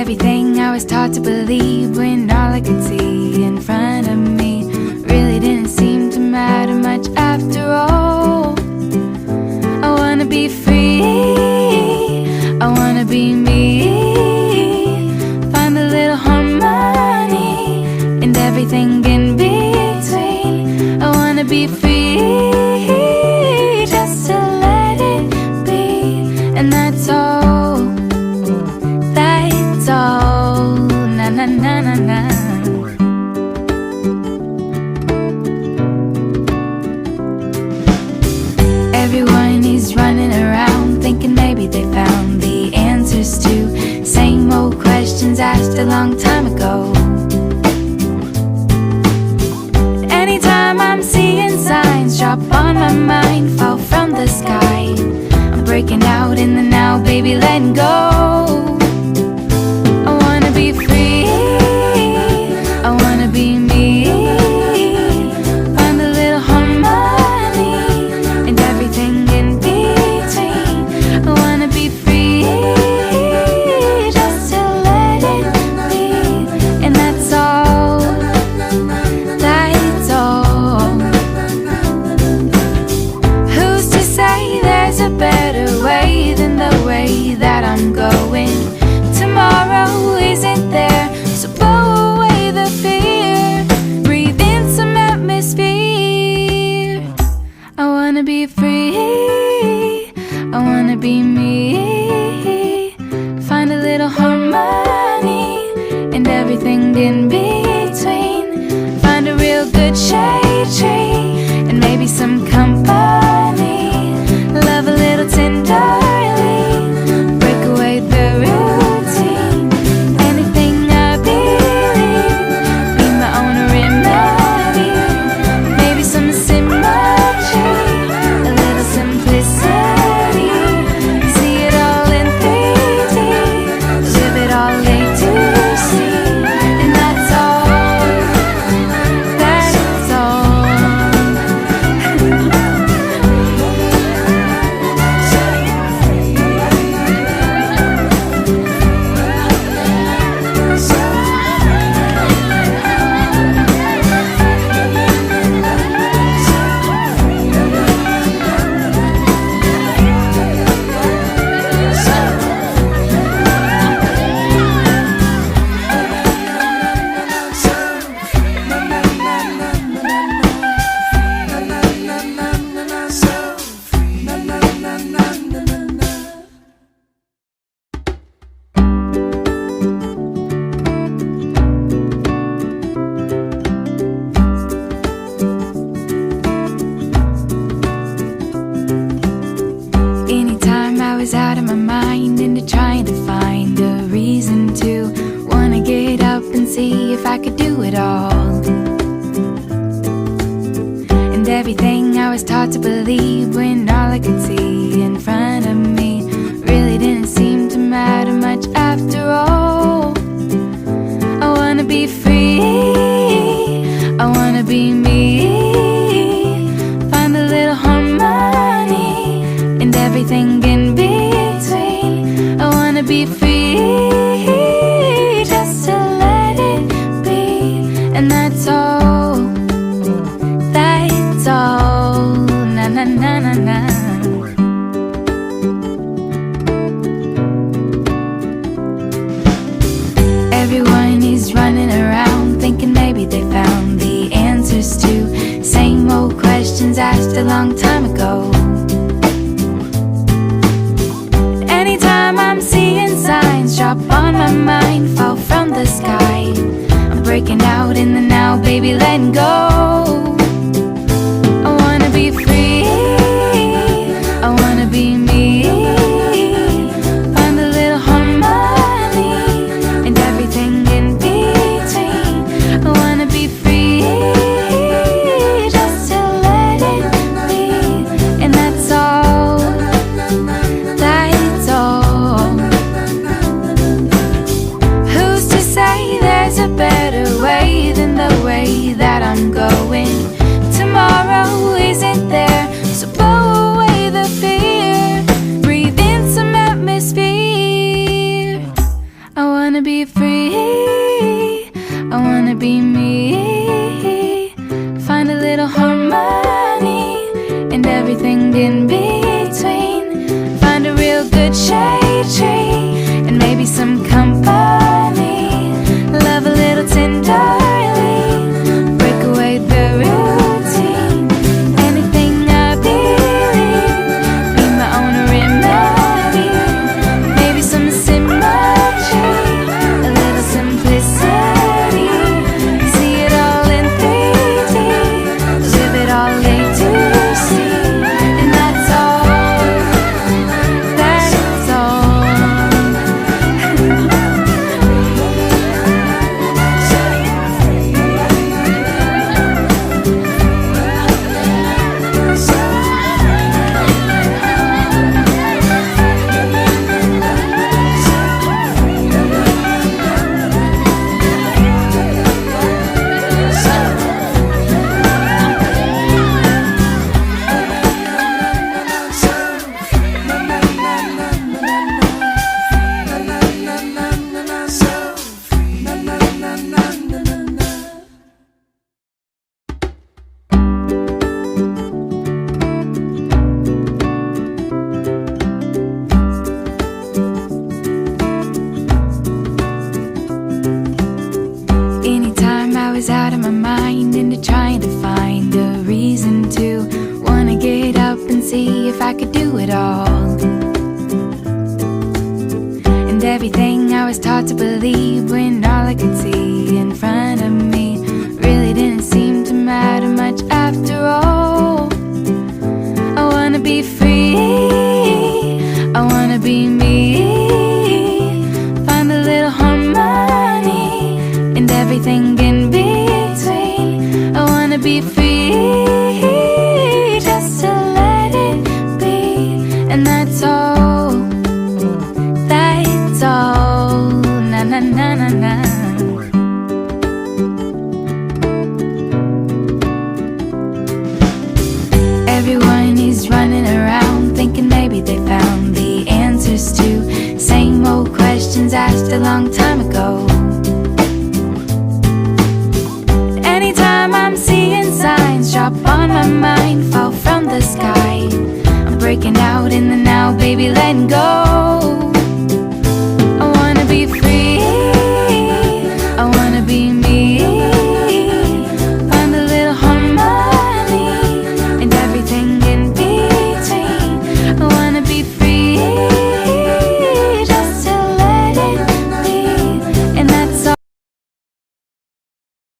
everything I was taught to believe, when all I could see in front of me really didn't seem to matter much after all. I wanna be free, I wanna be me, find a little harmony and everything in between. I wanna be free, just to let it be, and that's all, that's all, na na na na na. Everyone is running around thinking maybe they found the answers to same old questions asked a long time ago. Anytime I'm seeing signs drop on my mind, fall from the sky, I'm breaking out in the now, baby, letting go. I wanna be free, I wanna be me, find a little harmony and everything in between. I wanna be free, just to let it be, and that's all, that's all. Who's to say there's a better way than the way that I'm going? Tomorrow isn't there, so blow away the fear, breathe in some atmosphere. I wanna be free, I wanna be me, find a little harmony and everything in between. Find a real good shade tree and maybe some company, love a little tenderly, break away the routine. Anything I believe, be my own remedy, maybe some symmetry, a little simplicity. See it all in 3D, live it all A to C, and that's all, that's all. Anytime I was out of my mind into trying to find a reason to wanna get up and see if I could do it all. And everything I was taught to believe, when all I could see in front of me really didn't seem to matter much after all. I wanna be free, I wanna be me, find a little harmony and everything in between. I wanna be free, just to let it be, and that's all, that's all, na na na na na. Everyone is running around thinking maybe they found the answers to same old questions asked a long time ago. Anytime I'm seeing signs drop on my mind, fall from the sky, I'm breaking out in the now, baby, letting go. I wanna be free, I wanna be me, find a little harmony and everything in between. I wanna be free, just to let it be, and that's all, that's all. Who's to say there's a better way than the way that I'm going? be me. Find a little harmony and everything in between. Find a real good shade tree and maybe some company. Love a little tenderly, break away the routine. Anything I believe, be my own remedy. Maybe some symmetry, a little simplicity. See it all in 3D, live it all A to C. And that's all, that's all. Anytime I was out of my mind into trying to find a reason to wanna get up and see if I could do it all. And everything I was taught to believe when all I could see in front of me really didn't seem to matter much after all. I wanna be free, I wanna be me. Find a little harmony and everything in between. I wanna be free, just to let it be. And that's all, that's all. Na na na na na. Everyone is running around thinking maybe they found the answers to same old questions asked a long time ago. Anytime I'm seeing signs drop on my mind, fall from the sky, I'm breaking out in the now, baby, letting go.